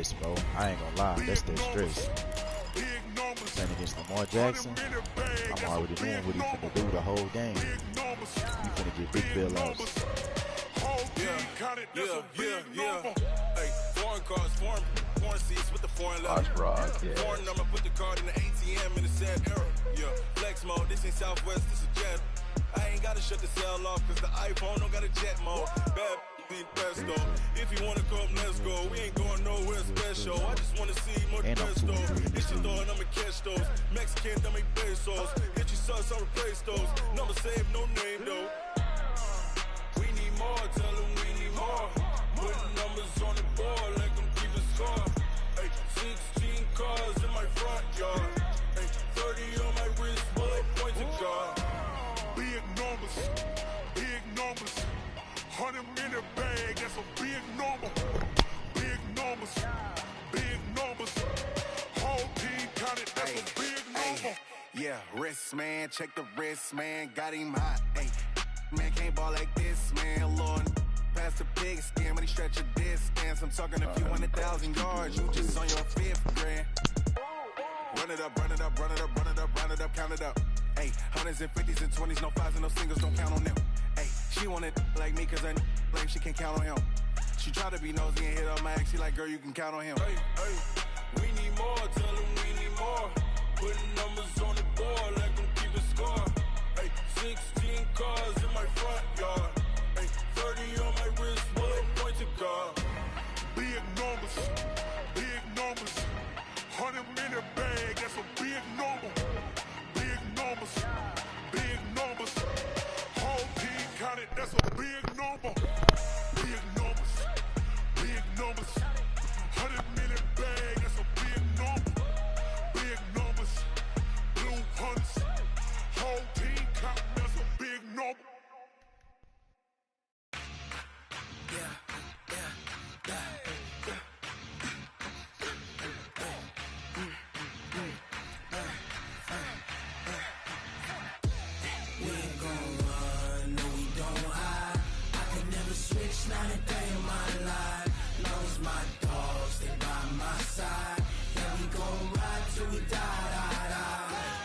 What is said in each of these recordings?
bro. I ain't gonna lie, that's that stress. Playing against Lamar Jackson, I'm already knowing what he finna do the whole game. You finna get big bailouts. Hey, foreign cars, foreign seats with the foreign level. Foreign number, put the card in the ATM in the sad era. Yeah, flex mode, this ain't Southwest, this is Jet. I ain't gotta shut the cell off, cause the iPhone don't got a jet mode. Bad be best though. If you wanna come, let's go. We ain't going nowhere special. I just wanna see more pesto. It's your thought, I'ma catch those. Mexican, dummy pesos. Get your sauce, I'll replace those. Number save, no name though. We need more, tell them we need more. Putting numbers on the board, like them keep a score. Hey, 16 cars in my front yard. Hey, 30 on my wrist, bullet points to God. Big numbers, big numbers. 100 in the bag, that's a big number. Big numbers, big numbers. Whole team counted, that's a big number. Yeah, wrist man, check the wrist man, got him hot. Hey, man can't ball like this, man. Lord, past the big skin, when he stretch a distance. I'm talking a few 100,000 yards, you just on your fifth grand. Run it up, run it up, run it up, run it up, run it up, count it up. Hey, hundreds and 50s and 20s, no fives and no singles, don't count on them. Hey, she wanted like me cause I like she can count on him. She tried to be nosy and hit up my ex, she like, girl, you can count on him. Hey, we need more, tell them we need more. Putting numbers on the board, like them keep a score. Hey, 16 cars in my front yard. Hey, 30 on my wrist, bullet point to God. Big numbers, big numbers. 100 in the bag, that's a big number. Big numbers, big numbers. Whole team counted, that's a big number. Big numbers, big numbers. 100 in the bag, that's a big number. Big numbers, blue hunts. Whole team counting, that's a big number. Not a day in my life. Long as my dogs, they by my side. Yeah, we gon' ride till we die.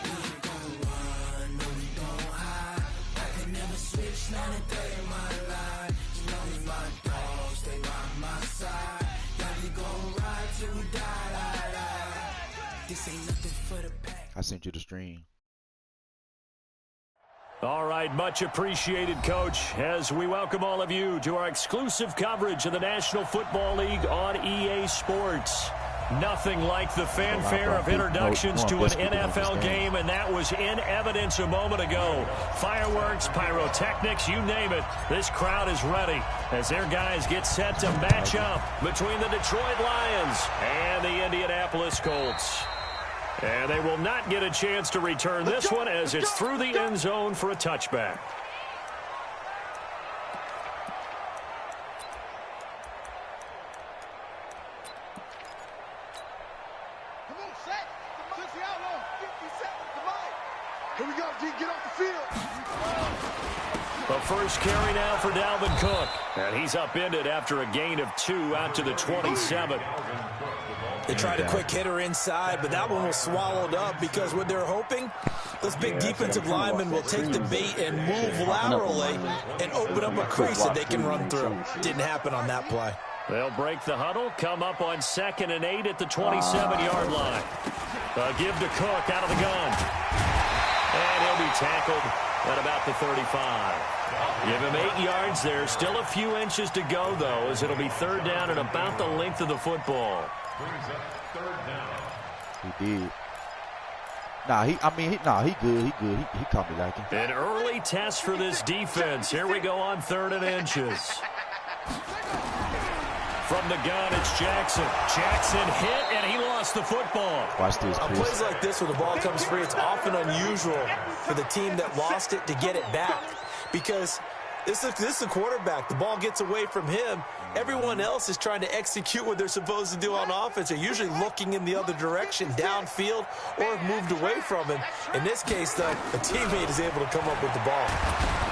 We ain't gon' run, no, we don't hide. I can never switch, not a day in my life. As long as my dogs, they by my side. Yeah, we gon' ride till we die. This ain't nothing for the pack. I sent you the stream. All right, much appreciated, Coach, as we welcome all of you to our exclusive coverage of the National Football League on EA Sports. Nothing like the fanfare of introductions to an NFL game, and that was in evidence a moment ago. Fireworks, pyrotechnics, you name it. This crowd is ready as their guys get set to match up between the Detroit Lions and the Indianapolis Colts. And they will not get a chance to return this one as it's through the end zone for a touchback. Come on, set. Switch the outlaw. 50 seconds to line. Here we go, G. Get off the field. The first carry now for Dalvin Cook. And he's upended after a gain of 2 out to the 27. They tried a quick hitter inside, but that one was swallowed up because what they're hoping, those big defensive linemen will take the bait and move laterally and open up a crease that they can run through. Didn't happen on that play. They'll break the huddle, come up on 2nd and 8 at the 27-yard line. Give to Cook out of the gun. And he'll be tackled at about the 35. Give him 8 yards there. Still a few inches to go, though, as it'll be 3rd down and about the length of the football. He did. He good. He caught me like him. An early test for this defense. Here we go on 3rd and inches. From the gun, it's Jackson. Jackson hit, and he lost the football. Watch this, On Chris. plays like this where the ball comes free, it's often unusual for the team that lost it to get it back because this is the quarterback. The ball gets away from him. Everyone else is trying to execute what they're supposed to do on offense. They're usually looking in the other direction, downfield, or have moved away from him. In this case, though, a teammate is able to come up with the ball.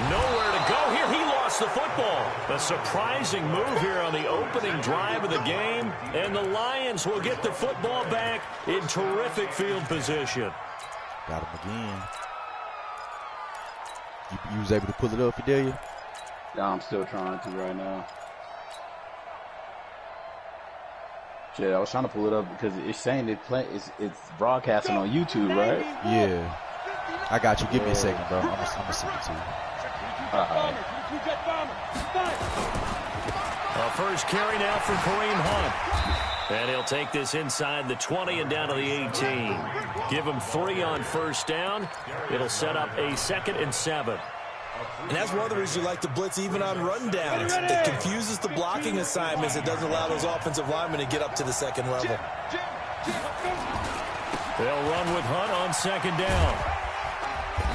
Nowhere to go here. He lost across the football. A surprising move here on the opening drive of the game, and the Lions will get the football back in terrific field position. Got him again. You was able to pull it up, Fidelia? Yeah, I'm still trying to right now. Shit, I was trying to pull it up because it's saying it's broadcasting on YouTube, right? Yeah. I got you. Give me a second, bro. I'm gonna send it to you. A first carry now for Kareem Hunt. And he'll take this inside the 20 and down to the 18. Give him 3 on first down. It'll set up a 2nd and 7. And that's one of the reasons you like to blitz even on rundowns. It confuses the blocking assignments. It doesn't allow those offensive linemen to get up to the second level. They'll run with Hunt on 2nd down.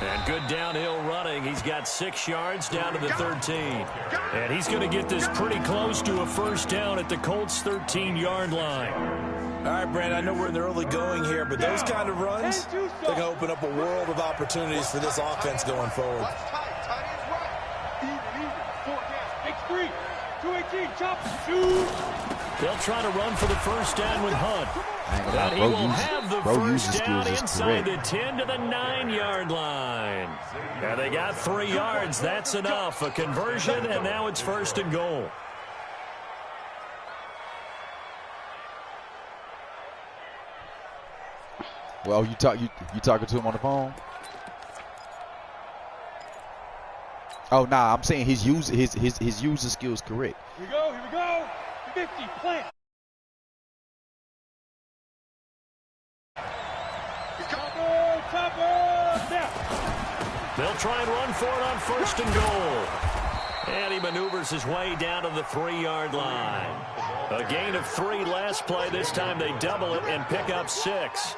And good downhill running. He's got 6 yards down to the 13. And he's going to get this pretty close to a first down at the Colts' 13-yard line. All right, Brandon, I know we're in the early going here, but those kind of runs, they're going to open up a world of opportunities for this offense going forward. They'll try to run for the first down with Hunt. And he will have the first down inside the 10 to the 9-yard line. Now they got 3 yards. That's enough. A conversion, and now it's 1st and goal. Well, you talking to him on the phone? Oh, nah, I'm saying his user skills correct. Here we go. 50, plant. They'll try and run for it on 1st and goal. And he maneuvers his way down to the 3-yard line. A gain of 3 last play. This time they double it and pick up 6.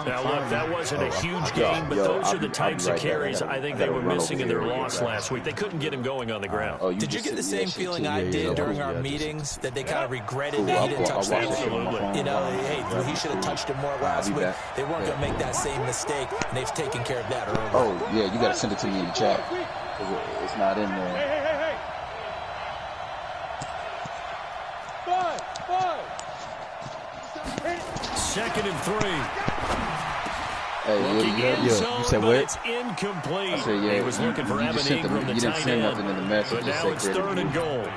Now, look, that wasn't a huge gain, but those are the types of carries I think they were missing in their loss last week. They couldn't get him going on the ground. Did you get the same feeling I did during our meetings, that they kind of regretted that he didn't touch that? Absolutely. You know, hey, he should have touched it more last week. They weren't going to make that same mistake, and they've taken care of that early. Oh, yeah, you got to send it to me in the chat. It's not in there. Hey. 5. 2nd and 3. Hey, Looking in zone, you said but what? it's incomplete. I said, yeah, He was looking for Evan Ingram, the tight end. But now it's 3rd and goal.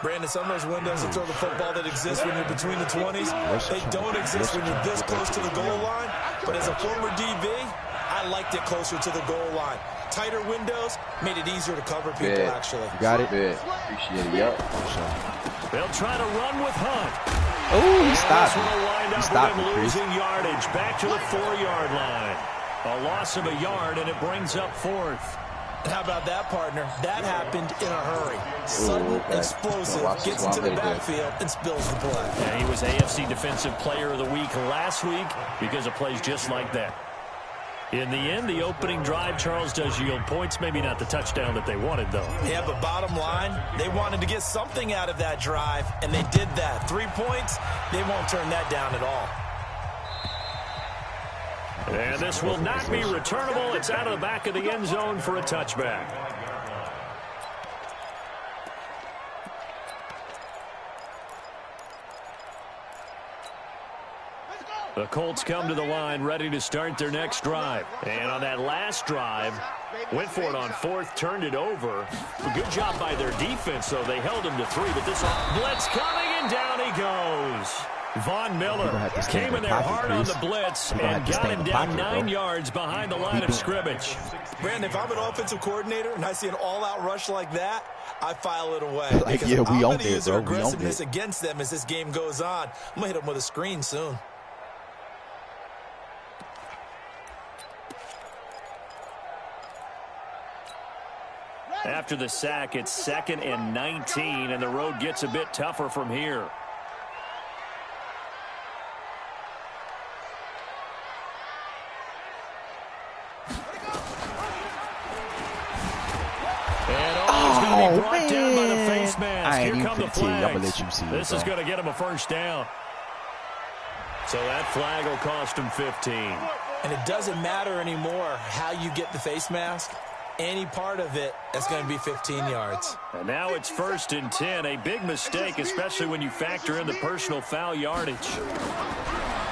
Brandon, some of those windows to throw the football that exist when you're between the 20s, they don't exist when you're this close to the goal line. But as a former DB, I liked it closer to the goal line. Tighter windows made it easier to cover people, actually. You got it? Yeah, appreciate it. Yep. They'll try to run with Hunt. Oh, he stopped This me. will wind up with him losing yardage back to the 4-yard line. A loss of a yard, and it brings up 4th. How about that, partner? That happened in a hurry. Sudden, explosive, gets into the backfield and spills the play. And he was AFC Defensive Player of the Week last week because of plays just like that. In the end, the opening drive, Charles, does yield points. Maybe not the touchdown that they wanted, though. Yeah, but bottom line, they wanted to get something out of that drive, and they did that. 3 points, they won't turn that down at all. And this will not be returnable. It's out of the back of the end zone for a touchback. The Colts come to the line ready to start their next drive. And on that last drive, went for it on 4th, turned it over. A good job by their defense, though. They held him to 3, but this blitz coming, and down he goes. Von Miller came in there hard on the blitz and got him down 9 yards behind the line of scrimmage. Brandon, if I'm an offensive coordinator and I see an all-out rush like that, I file it away. Like, because yeah, I'm we own going to use their it, bro. We own aggressiveness it. against them as this game goes on. I'm going to hit them with a screen soon. After the sack, it's 2nd and 19, and the road gets a bit tougher from here. And brought down by the face mask. Here come the flags. I'm gonna let you see this is going to get him a first down. So that flag will cost him 15. And it doesn't matter anymore how you get the face mask. any part of it, that's going to be 15 yards. And now it's 1st and 10. A big mistake, especially when you factor in the personal foul yardage.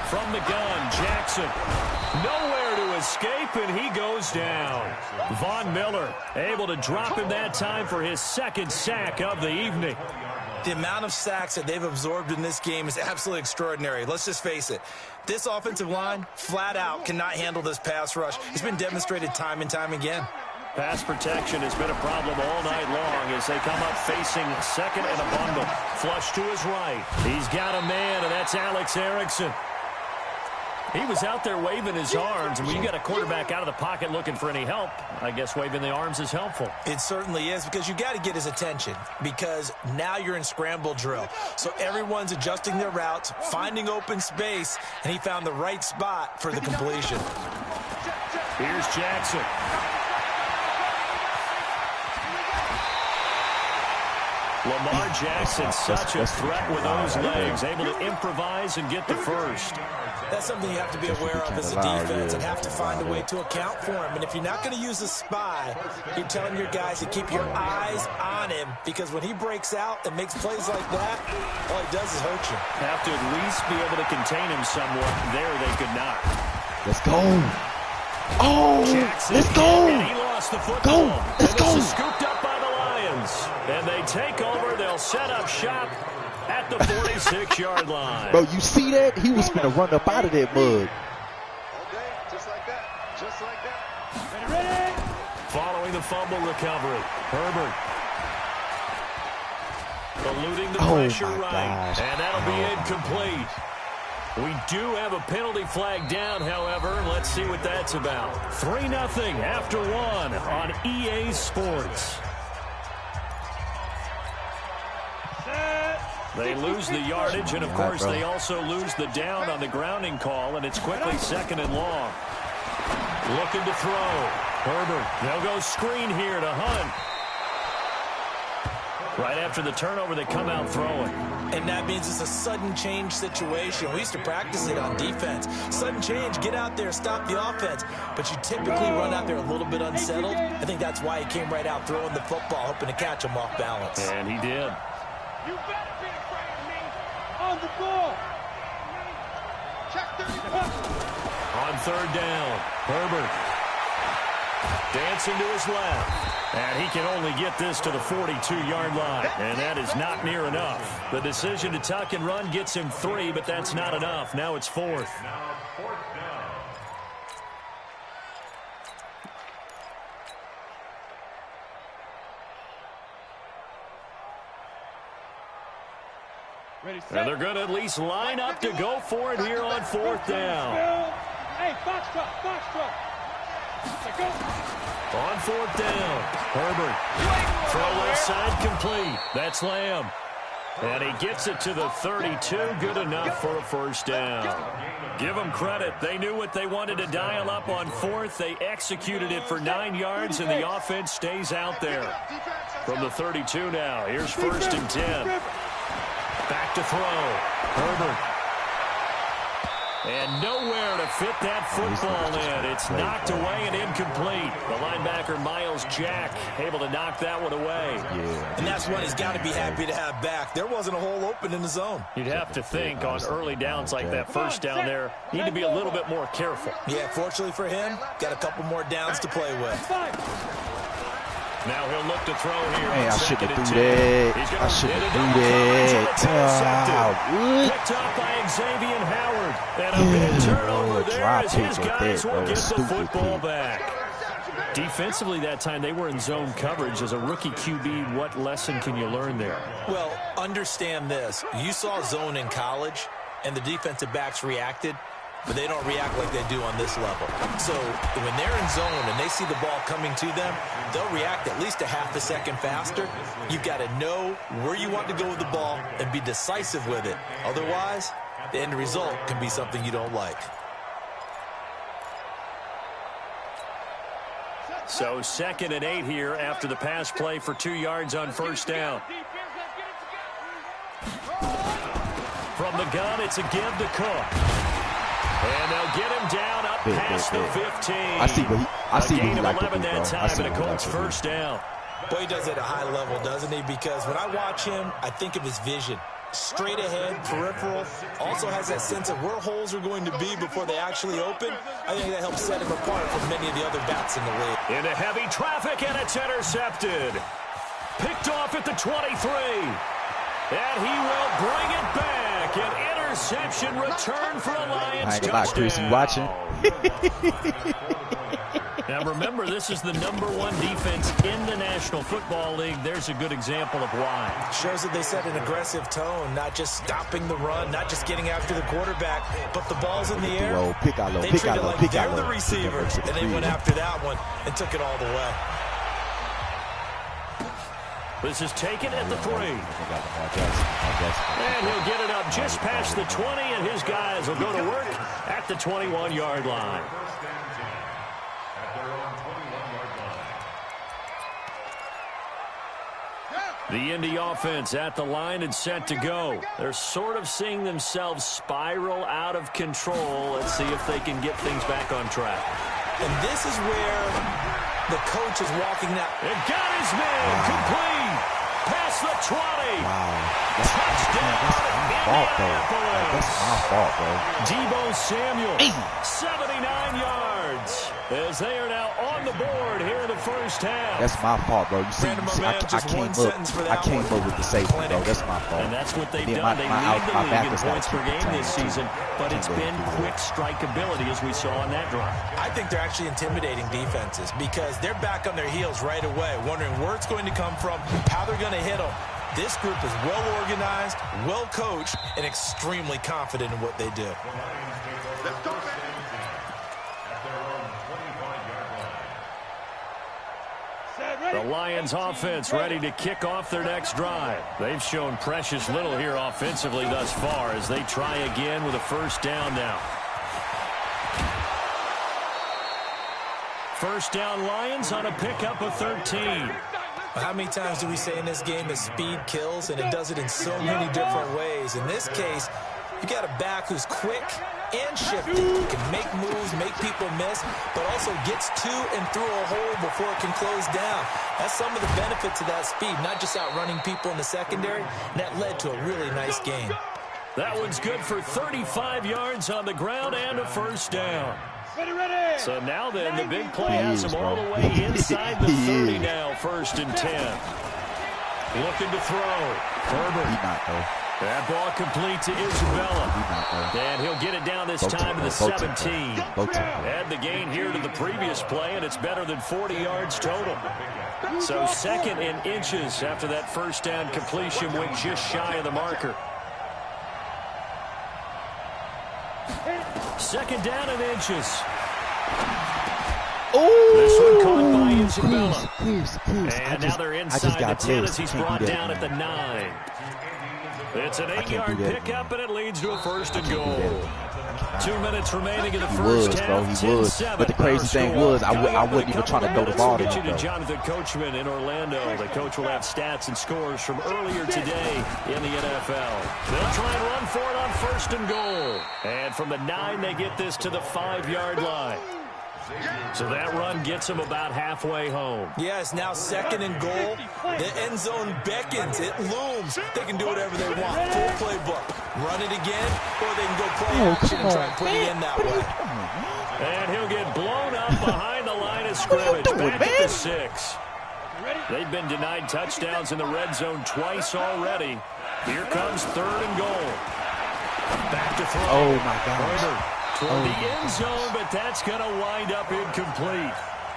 From the gun, Jackson. Nowhere to escape, and he goes down. Von Miller able to drop him that time for his 2nd sack of the evening. The amount of sacks that they've absorbed in this game is absolutely extraordinary. Let's just face it. This offensive line, flat out, cannot handle this pass rush. It's been demonstrated time and time again. Pass protection has been a problem all night long as they come up facing 2nd and a bundle. Flush to his right. He's got a man, and that's Alex Erickson. He was out there waving his arms, and when you got a quarterback out of the pocket looking for any help, I guess waving the arms is helpful. It certainly is, because you got to get his attention, because now you're in scramble drill. So everyone's adjusting their routes, finding open space, and he found the right spot for the completion. Here's Jackson. Lamar Jackson, such a threat with those legs, able to improvise and get the first. That's something you have to be aware of as a defense and have to find a way to account for him. And if you're not going to use a spy, you're telling your guys to keep your eyes on him, because when he breaks out and makes plays like that, all he does is hurt you. Have to at least be able to contain him somewhat. There they could not. Let's go. Oh, Jackson, let's go. And he lost the football. Go. Let's go. This is scooped up by the Lions. And they take over. They'll set up shop at the 46-yard line. Bro, you see that? He was going to run up out of that mud. Just like that. Just like that. Ready? Following the fumble recovery, Herbert eluding the pressure right. And that'll be incomplete. We do have a penalty flag down, however. Let's see what that's about. 3-0 after 1 on EA Sports. They lose the yardage, and, of course, they also lose the down on the grounding call, and it's quickly 2nd and long. Looking to throw. Herbert, they'll go screen here to Hunt. Right after the turnover, they come out throwing. And that means it's a sudden change situation. We used to practice it on defense. Sudden change, get out there, stop the offense. But you typically run out there a little bit unsettled. I think that's why he came right out throwing the football, hoping to catch him off balance. And he did. You better be afraid of me. On the ball. Check 30 On 3rd down, Herbert dancing to his left. And he can only get this to the 42-yard line. And that is not near enough. The decision to tuck and run gets him 3, but that's not enough. Now it's 4th. And they're going to at least line up to go for it here on 4th down. Hey, foxtrot. On 4th down, Herbert. Throw left side complete. That's Lamb. And he gets it to the 32. Good enough for a 1st down. Give them credit. They knew what they wanted to dial up on 4th. They executed it for 9 yards, and the offense stays out there. From the 32 now, here's 1st and 10. Back to throw. Herbert. And nowhere to fit that football in. It's knocked away and incomplete. The linebacker, Miles Jack, able to knock that one away. Yeah. And that's one he's got to be happy to have back. There wasn't a hole open in the zone. You'd have to think on early downs like that 1st down there, need to be a little bit more careful. Yeah, fortunately for him, got a couple more downs to play with. Now he'll look to throw here. Man, I shouldn't have threw that. I shouldn't have threw that. Picked up by Xavier Howard. And a big turnover there as his guys will get the football back. Defensively that time, they were in zone coverage. As a rookie QB, what lesson can you learn there? Well, understand this. You saw zone in college, and the defensive backs reacted, but they don't react like they do on this level. So when they're in zone and they see the ball coming to them, they'll react at least a half a second faster. You've got to know where you want to go with the ball and be decisive with it. Otherwise, the end result can be something you don't like. So 2nd and 8 here after the pass play for 2 yards on 1st down. From the gun, it's a give to Cook. And they'll get him down up past the 15. I see what he like to do, bro. That time, and a Colts first down. Boy, he does it at a high level, doesn't he? Because when I watch him, I think of his vision. Straight ahead, peripheral. Also has that sense of where holes are going to be before they actually open. I think that helps set him apart from many of the other backs in the league. Into heavy traffic, and it's intercepted. Picked off at the 23. And he will bring it back. An interception return for a Lions touchdown. Chris, you watching? Now remember, this is the #1 defense in the National Football League. There's a good example of why. Shows that they set an aggressive tone, not just stopping the run, not just getting after the quarterback, but the ball's in the air. They treat it like they're the receivers, and they went after that one and took it all the way. This is taken at the 3. And he'll get it up just past the 20, and his guys will go to work at the 21-yard line. The Indy offense at the line and set to go. They're sort of seeing themselves spiral out of control. Let's see if they can get things back on track. And this is where the coach is walking now. It got his man complete. Past the 20. Wow. Touchdown, Indianapolis. That's my fault, bro. Deebo Samuel, 79 yards. As they are now on the board here in the first half. That's my fault, bro. You see, I came up with the safety, bro. That's my fault. And that's what they've done. They lead the league in points per game this season, but it's been quick strikeability as we saw on that drive. I think they're actually intimidating defenses because they're back on their heels right away, wondering where it's going to come from, how they're going to hit them. This group is well organized, well coached, and extremely confident in what they do. Let's go, man. The Lions offense ready to kick off their next drive. They've shown precious little here offensively thus far as they try again with a first down now. First down Lions on a pickup of 13. How many times do we say in this game that speed kills, and it does it in so many different ways? In this case, you got a back who's quick and shifty. He can make moves, make people miss, but also gets to and through a hole before it can close down. That's some of the benefits of that speed, not just outrunning people in the secondary, and that led to a really nice game. That one's good for 35 yards on the ground and a first down. So now then, the big play has him all the way inside the 30 now, 1st and 10. Looking to throw. Herbert. That ball complete to Isabella. And he'll get it down this time to the 17. Add the gain here to the previous play, and it's better than 40 yards total. So 2nd and inches after that first down completion went just shy of the marker. 2nd down and inches. This one caught by Isabella. And now they're inside the 10 as he's brought down at the 9. It's an 8-yard pickup, and it leads to a 1st and goal. 2 minutes remaining in the first half. 10-7. But the crazy thing was, I wasn't even trying to throw the ball. Get you to Jonathan Coachman in Orlando. The coach will have stats and scores from earlier today in the NFL. They'll try and run for it on 1st and goal. And from the 9, they get this to the 5-yard line. So that run gets them about halfway home. Yes, now 2nd and goal. The end zone beckons. It looms. They can do whatever they want. Full playbook. Run it again, or they can go play action and try and put it in that way. And he'll get blown up behind the line of scrimmage. Back at the 6. They've been denied touchdowns in the red zone twice already. Here comes 3rd and goal. Back to throw. Oh, my gosh. Toward the end zone, but that's going to wind up incomplete.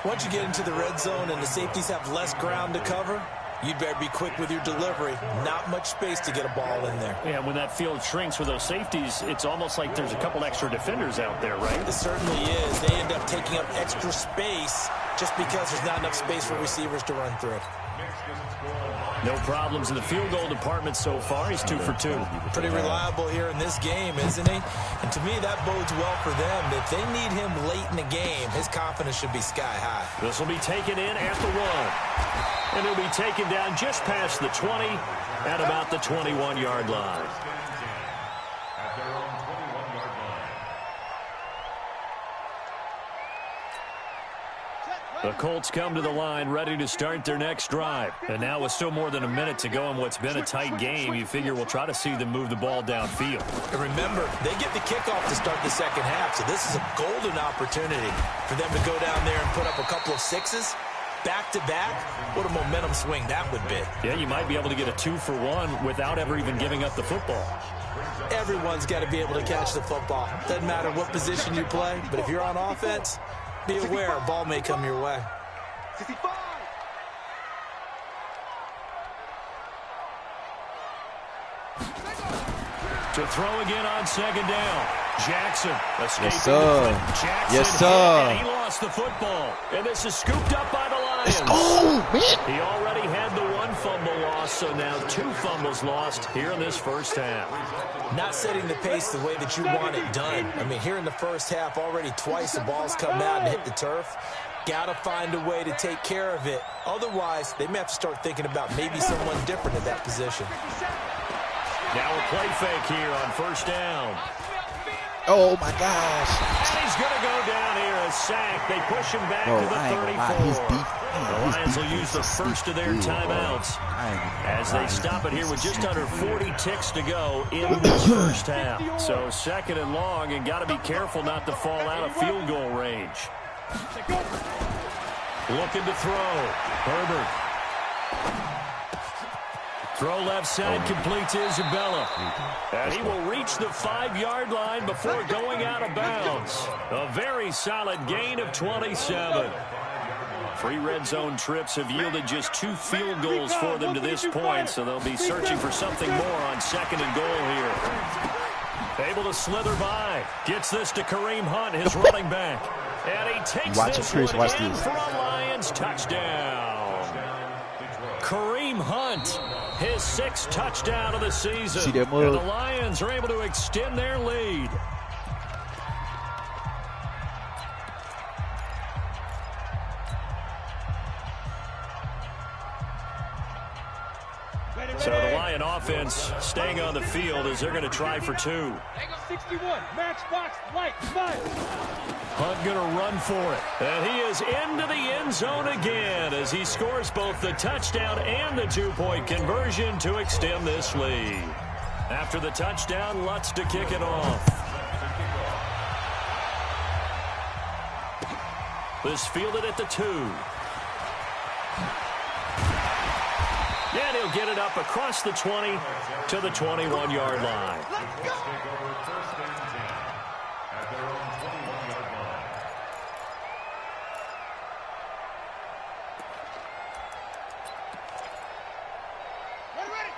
Once you get into the red zone and the safeties have less ground to cover, you'd better be quick with your delivery. Not much space to get a ball in there. Yeah, when that field shrinks for those safeties, it's almost like there's a couple extra defenders out there, right? It certainly is. They end up taking up extra space just because there's not enough space for receivers to run through. No problems in the field goal department so far. He's 2 for 2. Pretty reliable here in this game, isn't he? And to me, that bodes well for them. If they need him late in the game, his confidence should be sky high. This will be taken in at the 1. And he'll be taken down just past the 20 at about the 21-yard line. The Colts come to the line ready to start their next drive. And now with still more than a minute to go in what's been a tight game, you figure we'll try to see them move the ball downfield. And remember, they get the kickoff to start the second half, so this is a golden opportunity for them to go down there and put up a couple of sixes. Back-to-back, what a momentum swing that would be. Yeah, you might be able to get a 2-for-1 without ever even giving up the football. Everyone's got to be able to catch the football. Doesn't matter what position you play, but if you're on offense, be aware a ball may come your way. 65. To throw again on second down. Jackson escaping. Yes, sir. Jackson Yes, sir. hit, and he lost the football. And this is scooped up by the Lions. Let's go, man. He already had the 1 fumble loss, so now 2 fumbles lost here in this first half. Not setting the pace the way that you want it done. I mean, here in the first half, already twice the ball's come out and hit the turf. Got to find a way to take care of it. Otherwise, they may have to start thinking about maybe someone different at that position. Now a play fake here on first down. Oh, my gosh. And he's going to go down here, a sack. They push him back Bro, to the I ain't gonna lie. 34. His The Lions will use the first of their timeouts as they stop it here with just under 40 ticks to go in this first half. So second and long, and got to be careful not to fall out of field goal range. Looking to throw. Herbert. Throw left side, completes Isabella. And he will reach the 5-yard line before going out of bounds. A very solid gain of 27. 3 red zone trips have yielded just 2 field goals for them to this point, so they'll be searching for something more on second and goal here. Able to slither by. Gets this to Kareem Hunt, his running back. And he takes this one in for a Lions touchdown. Kareem Hunt, his 6th touchdown of the season. See that move? And the Lions are able to extend their lead. So the Lion offense staying on the field as they're going to try for 2. 61, matchbox, light, fire. Hunt going to run for it. And he is into the end zone again as he scores both the touchdown and the 2-point conversion to extend this lead. After the touchdown, Lutz to kick it off. This fielded at the 2. And he'll get it up across the 20 to the 21-yard line.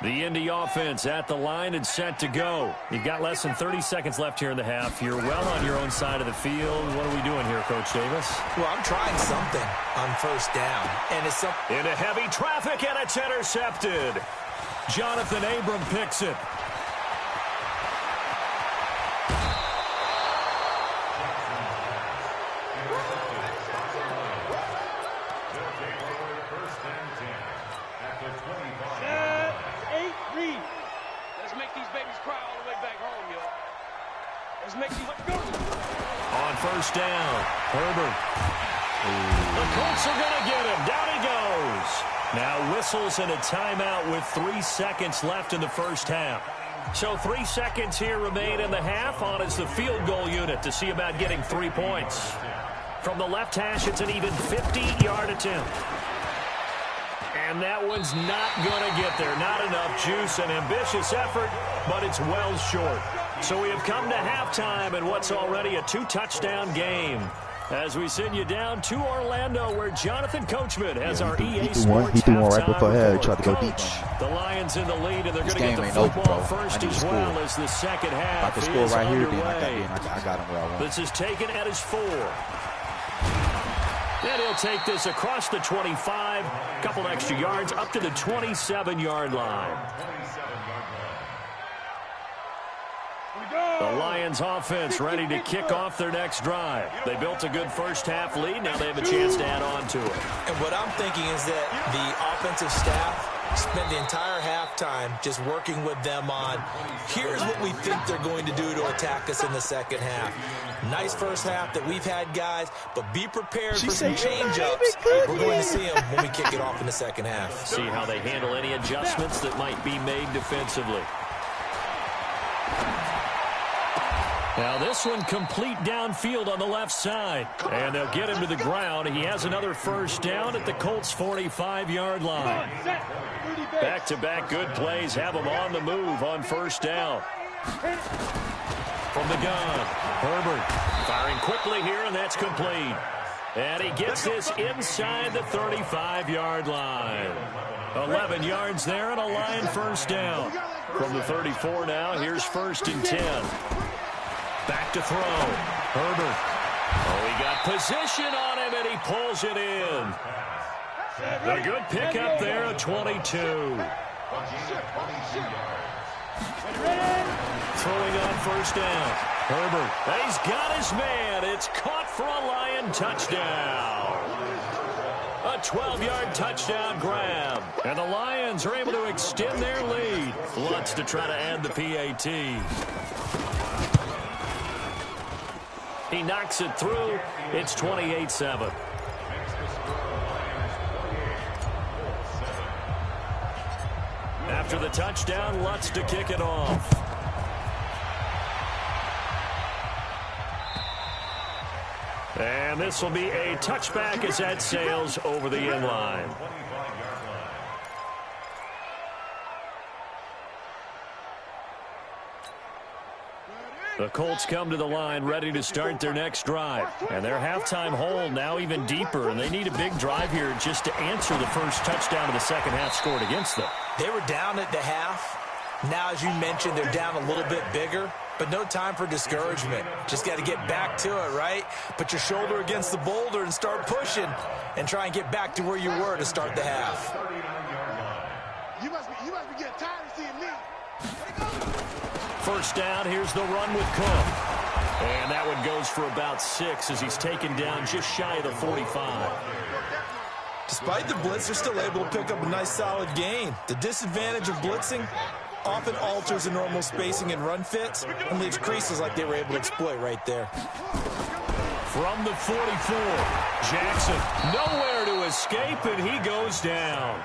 The Indy offense at the line and set to go. You've got less than 30 seconds left here in the half. You're well on your own side of the field. What are we doing here, Coach Davis? Well, I'm trying something on first down. And it's into heavy traffic, and it's intercepted. Jonathan Abram picks it. On first down, Herbert. The Colts are going to get him. Down he goes. Now whistles and a timeout with 3 seconds left in the first half. So 3 seconds here remain in the half. On is the field goal unit to see about getting 3 points. From the left hash, it's an even 50-yard attempt. And that one's not going to get there. Not enough juice, an ambitious effort, but it's well short. So we have come to halftime in what's already a 2-touchdown game. As we send you down to Orlando, where Jonathan Coachman has our EA Sports he threw one right halftime before report. tried to go deep. The Lions in the lead, and they're This going to get game the ain't football over, bro. first I need as to well score. as the second half If I can score is right here, underway. then I got him where I want. This is taken at his 4. And he'll take this across the 25, couple extra yards, up to the 27-yard line. The Lions offense ready to kick off their next drive. They built a good first half lead. Now they have a chance to add on to it. And what I'm thinking is that the offensive staff Spent the entire halftime just working with them on, here's what we think they're going to do to attack us in the second half. Nice first half that we've had, guys, but be prepared for some change-ups. We're going to see them when we kick it off in the second half. See how they handle any adjustments that might be made defensively. Now this one complete downfield on the left side. And they'll get him to the ground. He has another first down at the Colts' 45-yard line. Back-to-back good plays have him on the move on first down. From the gun, Herbert firing quickly here, and that's complete. And he gets this inside the 35-yard line. 11 yards there and a Lion first down. From the 34 now, here's 1st and 10. Back to throw. Herbert. Oh, he got position on him, and he pulls it in. A good pickup there at 22. Throwing on first down. Herbert. He's got his man. It's caught for a Lion touchdown. A 12-yard touchdown grab. And the Lions are able to extend their lead. Lutz to try to add the PAT. He knocks it through. It's 28-7. After the touchdown, Lutz to kick it off. And this will be a touchback as that sails over the end line. The Colts come to the line ready to start their next drive. And their halftime hole now even deeper. And they need a big drive here just to answer the first touchdown of the second half scored against them. They were down at the half. Now, as you mentioned, they're down a little bit bigger. But no time for discouragement. Just got to get back to it, right? Put your shoulder against the boulder and start pushing. And try and get back to where you were to start the half. You must be getting tired of seeing me. First down, here's the run with Cook. And that one goes for about 6 as he's taken down just shy of the 45. Despite the blitz, they're still able to pick up a nice solid gain. The disadvantage of blitzing often alters the normal spacing and run fits and leaves creases like they were able to exploit right there. From the 44, Jackson nowhere to escape, and he goes down.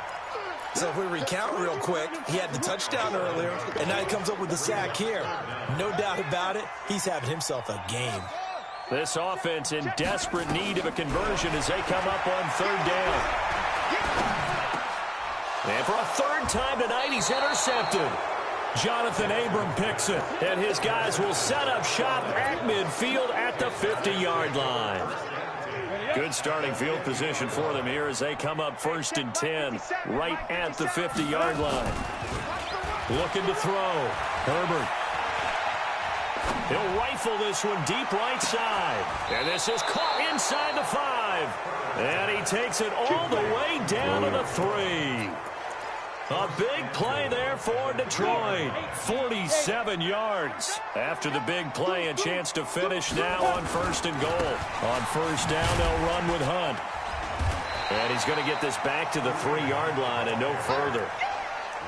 So if we recount real quick, he had the touchdown earlier, and now he comes up with the sack here. No doubt about it, he's having himself a game. This offense in desperate need of a conversion as they come up on third down. And for a third time tonight, he's intercepted. Jonathan Abram picks it, and his guys will set up shop at midfield at the 50-yard line. Good starting field position for them here as they come up 1st and 10 right at the 50-yard line. Looking to throw. Herbert. He'll rifle this one deep right side. And this is caught inside the 5. And he takes it all the way down to the 3. A big play there for Detroit. 47 yards. After the big play, a chance to finish now on 1st and goal. On first down, they'll run with Hunt. And he's going to get this back to the 3-yard line and no further.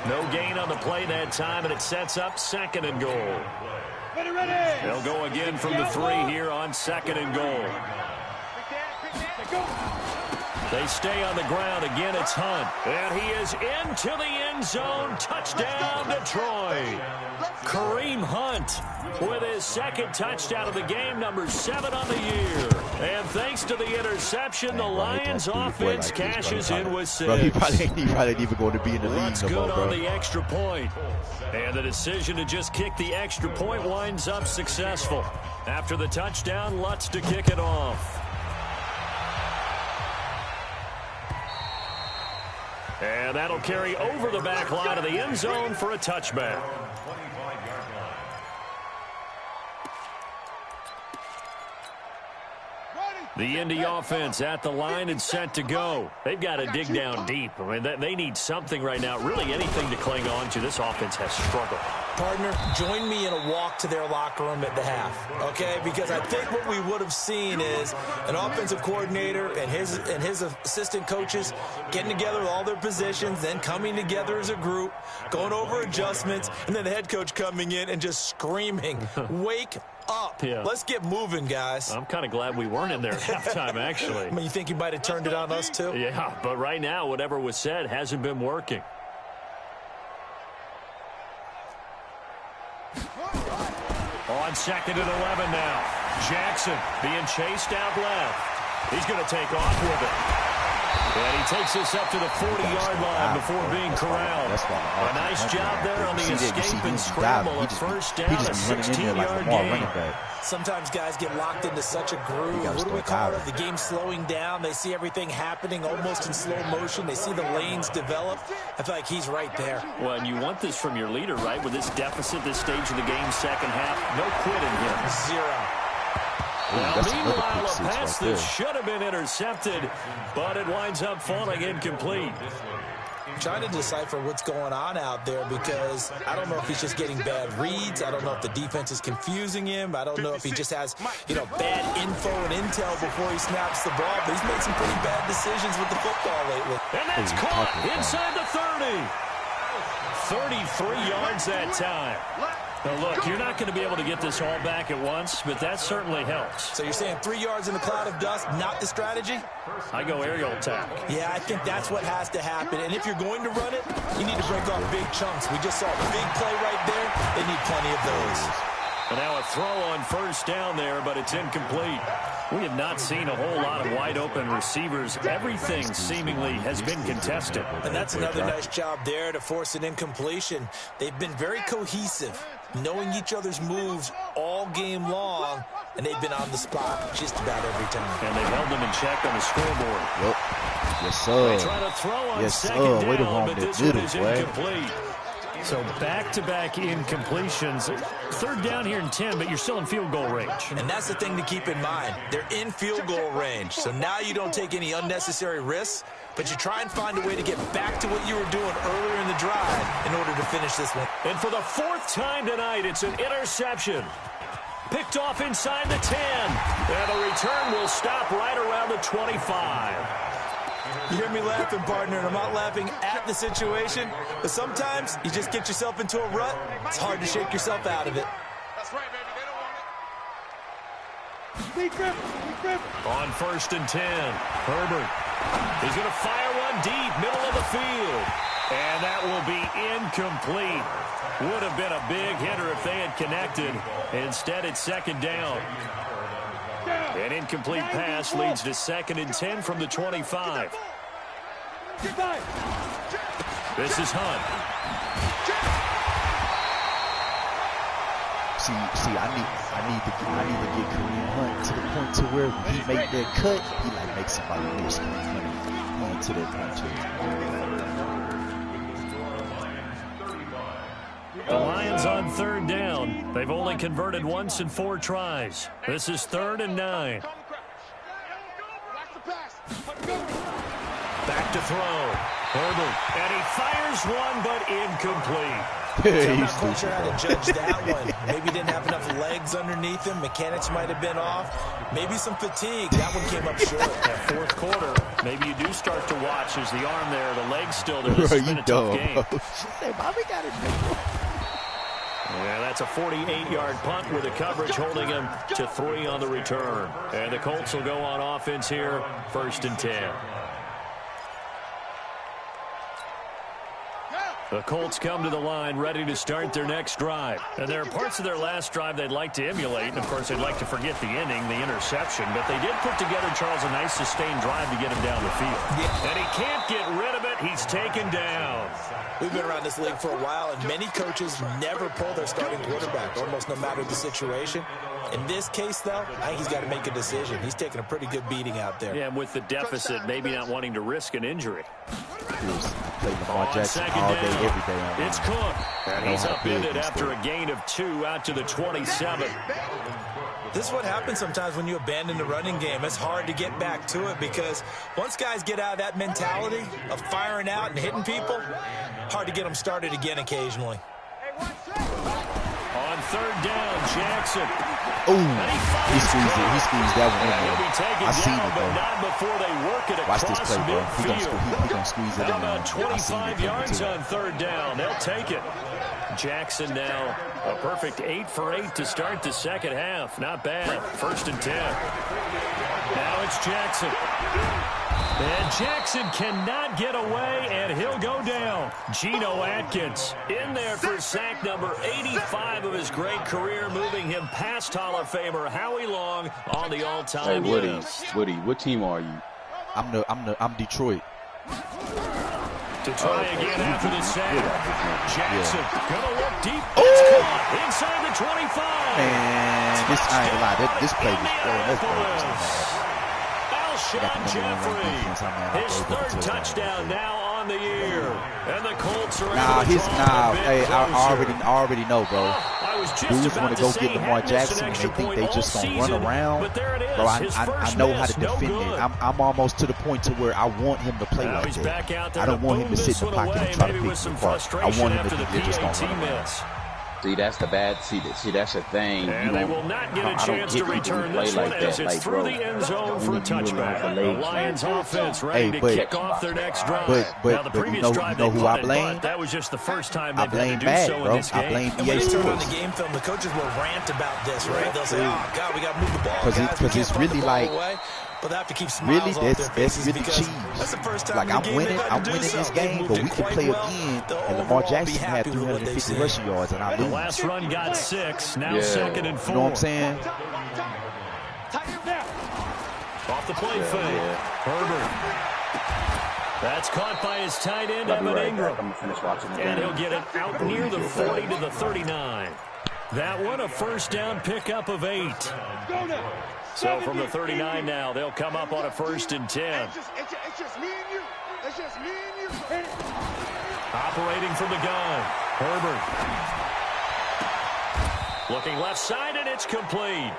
No gain on the play that time, and it sets up 2nd and goal. They'll go again from the 3 here on 2nd and goal. They stay on the ground. Again, it's Hunt. And he is into the end zone. Touchdown, Detroit. Kareem Hunt with his 2nd touchdown of the game, number 7 on the year. And thanks to the interception, the Lions offense cashes in with 6. Bro, he probably ain't even going to be in the league That's no good more, bro. on the extra point. And the decision to just kick the extra point winds up successful. After the touchdown, Lutz to kick it off. And that'll carry over the back line of the end zone for a touchback. The Indy offense at the line and set to go. They've got to dig down deep. I mean, they need something right now, really anything to cling on to. This offense has struggled. Partner, join me in a walk to their locker room at the half, okay? Because I think what we would have seen is an offensive coordinator and his assistant coaches getting together with all their positions, then coming together as a group, going over adjustments, and then the head coach coming in and just screaming, wake up. Yeah. Let's get moving, guys. I'm kind of glad we weren't in there at halftime, actually. I mean, you think he might have turned it on us, too? Yeah, but right now, whatever was said hasn't been working. On 2nd and 11 now. Jackson being chased out left. He's going to take off with it. And he takes this up to the 40-yard line before being corralled. A nice job there on the escape and scramble. A first down, a 16-yard gain. Sometimes guys get locked into such a groove. What do we call it? The game's slowing down. They see everything happening almost in slow motion. They see the lanes develop. I feel like he's right there. Well, and you want this from your leader, right? With this deficit, this stage of the game, second half, no quitting him. Zero. Well, meanwhile, a pass that should have been intercepted, but it winds up falling incomplete. Trying to decipher what's going on out there because I don't know if he's just getting bad reads. I don't know if the defense is confusing him. I don't know if he just has, bad info and intel before he snaps the ball. But he's made some pretty bad decisions with the football lately. And that's caught inside the 30. 33 yards that time. Now, look, you're not going to be able to get this all back at once, but that certainly helps. So you're saying 3 yards in a cloud of dust, not the strategy? I go aerial attack. Yeah, I think that's what has to happen. And if you're going to run it, you need to break off big chunks. We just saw a big play right there. They need plenty of those. And now a throw on first down there, but it's incomplete. We have not seen a whole lot of wide-open receivers. Everything seemingly has been contested. And that's another nice job there to force an incompletion. They've been very cohesive, knowing each other's moves all game long, and they've been on the spot just about every time. And they held them in check on the scoreboard. Yep. Yes, sir. They try to throw on second down, but this one is incomplete. So back-to-back incompletions. Third down here in 10, but you're still in field goal range. And that's the thing to keep in mind. They're in field goal range. So now you don't take any unnecessary risks, but you try and find a way to get back to what you were doing earlier in the drive in order to finish this one. And for the 4th time tonight, it's an interception. Picked off inside the 10. And the return will stop right around the 25. You hear me laughing, partner, and I'm not laughing at the situation, but sometimes you just get yourself into a rut. It's hard to shake yourself out of it. That's right, baby. They don't want it. On 1st and 10, Herbert. He's going to fire one deep, middle of the field. And that will be incomplete. Would have been a big hitter if they had connected. Instead, it's second down. An incomplete pass leads to 2nd and 10 from the 25. This is Hunt. See, I need to get Kareem Hunt to the point to where when he make that cut, he like make somebody miss Kareem Hunt to that point too. The Lions on 3rd down. They've only converted once in 4 tries. This is 3rd and 9. Back to throw. Herbert. And he fires one, but incomplete. I'm not quite sure how to judge that one. Maybe he didn't have enough legs underneath him. Mechanics might have been off. Maybe some fatigue. That one came up short. That 4th quarter, maybe you do start to watch as the arm there, the legs still there. This has been a tough game. Yeah, that's a 48-yard punt with the coverage holding him to 3 on the return. And the Colts will go on offense here, 1st and 10. The Colts come to the line ready to start their next drive. And there are parts of their last drive they'd like to emulate. And, of course, they'd like to forget the inning, the interception. But they did put together, Charles, a nice sustained drive to get him down the field. Yeah. And he can't get rid of it. He's taken down. We've been around this league for a while, and many coaches never pull their starting quarterback, almost no matter the situation. In this case, though, I think he's got to make a decision. He's taking a pretty good beating out there. Yeah, and with the deficit, maybe not wanting to risk an injury. Play Lamar Jackson all day, every day. It's Cook, and he's upended after a gain of 2 out to the 27. This is what happens sometimes when you abandon the running game. It's hard to get back to it because once guys get out of that mentality of firing out and hitting people, hard to get them started again occasionally. Hey, third down. Jackson. Ooh, he squeezed it. He squeezed that one in there. I seen it, though. Not before they work it Watch across this play, bro. He gonna squeeze it in there. About 25 yards on third down. They'll take it. Jackson now a perfect 8 for 8 to start the second half. Not bad. 1st and 10. Now it's Jackson. And Jackson cannot get away, and he'll go down. Geno Atkins in there for sack number 85 of his great career, moving him past Hall of Famer Howie Long on the all-time list. Woody, what team are you? I'm Detroit. To try again after the sack. Jackson gonna look deep. It's caught inside the 25. Man, this I ain't gonna lie. This play was Alshon Jeffrey, his 3rd touchdown now on the year, and the Colts are Hey, I already know, bro. Dudes want to go get Lamar Jackson, and they think they just gonna run around. Bro, I know how to defend it. I'm almost to the point to where I want him to play like that. I don't want him to sit in the pocket and try to pick the apart. I want him to be just gonna run around. See, that's the bad. See, that's the thing. And they will not get a chance to return this one as it's through the end zone for a touchback. The Lions offense ready to kick off their next drive. But you know who I blame? That was just the first time I blame bad, bro. I blame EA Sports. On the game film, the coaches will rant about this, right? They'll say, "Oh God, we got to move the ball." Because it's really like. But they have to keep smiles off their faces really cheese. That's the first time like I'm winning this game, but we can play again. And Lamar Jackson had 350 rushing yards, and I lose. The last run got 6. Now 2nd and 4. You know what I'm saying? Off the play fake. Herbert. That's caught by his tight end, Evan Ingram. And he'll get it out near the 40 to the 39. That one a 1st down pickup of 8. So from the 39 now, they'll come up on a 1st and 10. It's just me and you. It's just me and you. Operating from the gun. Herbert. Looking left side, and it's complete.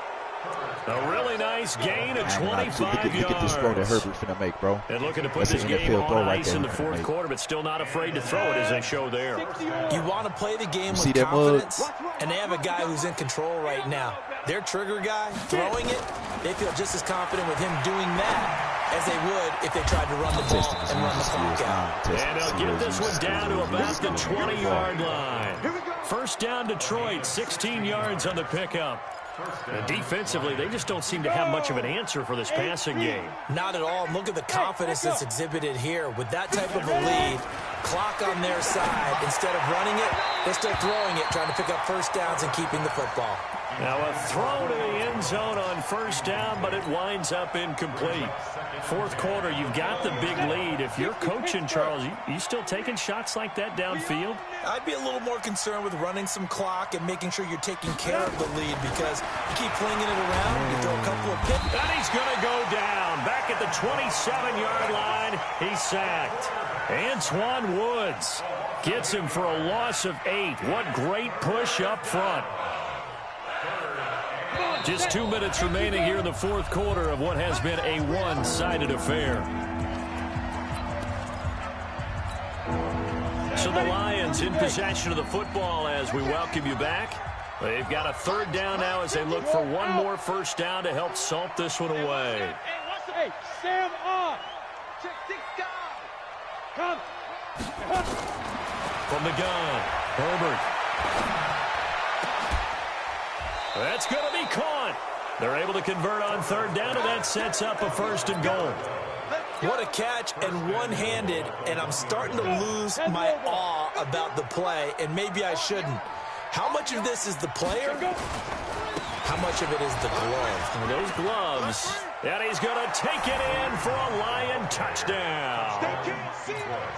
A really nice gain of 25 yards. Look at this throw that Herbert finna make, bro. And looking to put this game on ice in the 4th quarter, but still not afraid to throw it as they show there. You want to play the game with confidence, and they have a guy who's in control right now. Their trigger guy, throwing it, they feel just as confident with him doing that as they would if they tried to run the ball and run the clock out. And they'll get this one down to about the 20-yard line. 1st down Detroit, 16 yards on the pickup. And defensively, they just don't seem to have much of an answer for this passing game. Not at all. Look at the confidence that's exhibited here. With that type of a lead, clock on their side, instead of running it, they're still throwing it, trying to pick up 1st downs and keeping the football. Now a throw to the end zone on 1st down, but it winds up incomplete. 4th quarter, you've got the big lead. If you're coaching, Charles, you still taking shots like that downfield? I'd be a little more concerned with running some clock and making sure you're taking care of the lead, because you keep flinging it around, you throw a couple of picks. And he's going to go down. Back at the 27-yard line, he's sacked. Antoine Woods gets him for a loss of 8. What great push up front. Just 2 minutes remaining here in the 4th quarter of what has been a one-sided affair. So the Lions in possession of the football as we welcome you back. They've got a 3rd down now as they look for one more 1st down to help salt this one away. Hey, Sam on. Check 6 guys. Come. From the gun, Herbert. That's going to be caught. They're able to convert on 3rd down, and that sets up a 1st and goal. What a catch, and one-handed, and I'm starting to lose my awe about the play, and maybe I shouldn't. How much of this is the player? How much of it is the glove? And those gloves, and he's going to take it in for a Lion touchdown.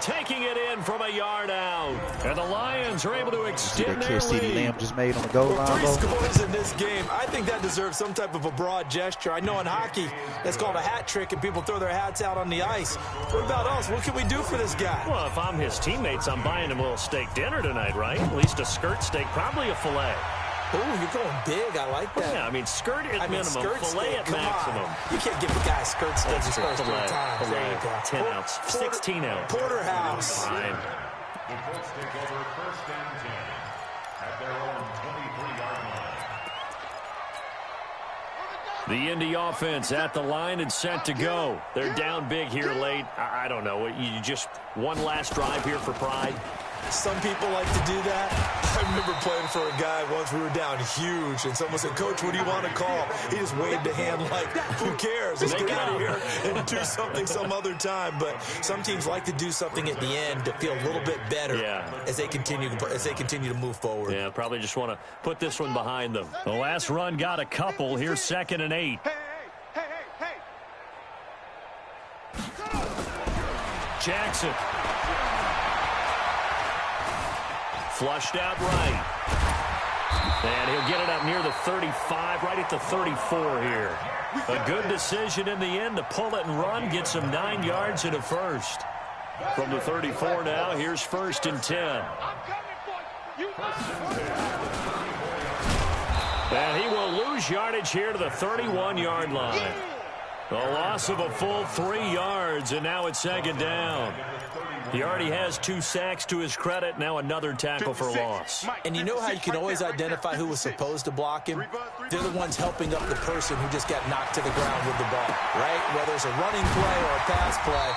Taking it in from a yard out. And the Lions are able to extend their lead. CeeDee Lamb just made on the goal line. 3 scores in this game. I think that deserves some type of a broad gesture. I know in hockey, that's called a hat trick, and people throw their hats out on the ice. What about us? What can we do for this guy? Well, if I'm his teammates, I'm buying him a little steak dinner tonight, right? At least a skirt steak, probably a filet. Oh, you're going big. I like that. Yeah, I mean, skirt at minimum, filet at maximum. You can't give a guy skirt steak his first 3 times. There you go. 10 ounce, 16 ounce. Porterhouse. Fine. The Colts take over 1st and 10 at their own 23-yard line. The Indy offense at the line and set to go. They're down big here late. I don't know. You just one last drive here for pride. Some people like to do that. I remember playing for a guy once. We were down huge, and someone said, "Coach, what do you want to call?" He just waved a hand like, "Who cares? Let's get out of here and do something some other time." But some teams like to do something at the end to feel a little bit better as they continue to move forward. Yeah, probably just want to put this one behind them. The last run got a couple. Here's 2nd and 8. Jackson. Flushed out right. And he'll get it up near the 35, right at the 34 here. A good decision in the end to pull it and run, gets him 9 yards and a first. From the 34 now, here's 1st and 10. And he will lose yardage here to the 31-yard line. A loss of a full 3 yards, and now it's 2nd down. He already has 2 sacks to his credit. Now another tackle for loss. And you know how you can always identify who was supposed to block him? They're the ones helping up the person who just got knocked to the ground with the ball, right? Whether it's a running play or a pass play,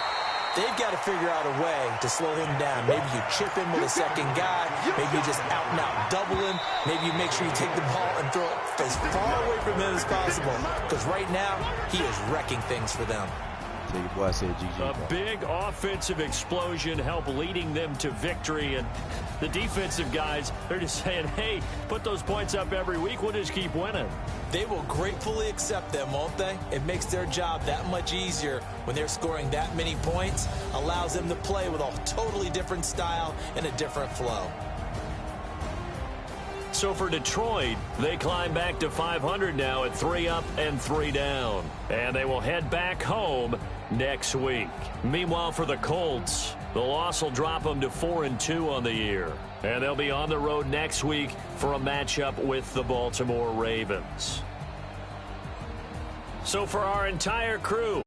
they've got to figure out a way to slow him down. Maybe you chip him with a second guy. Maybe you just out-and-out double him. Maybe you make sure you take the ball and throw it as far away from him as possible. Because right now, he is wrecking things for them. Tell you, boy, I said GG. A big offensive explosion helped leading them to victory. And the defensive guys, they're just saying, hey, put those points up every week. We'll just keep winning. They will gratefully accept them, won't they? It makes their job that much easier when they're scoring that many points. Allows them to play with a totally different style and a different flow. So for Detroit, they climb back to 500 now at 3 up and 3 down. And they will head back home next week. Meanwhile, for the Colts, the loss will drop them to 4-2 on the year. And they'll be on the road next week for a matchup with the Baltimore Ravens. So for our entire crew,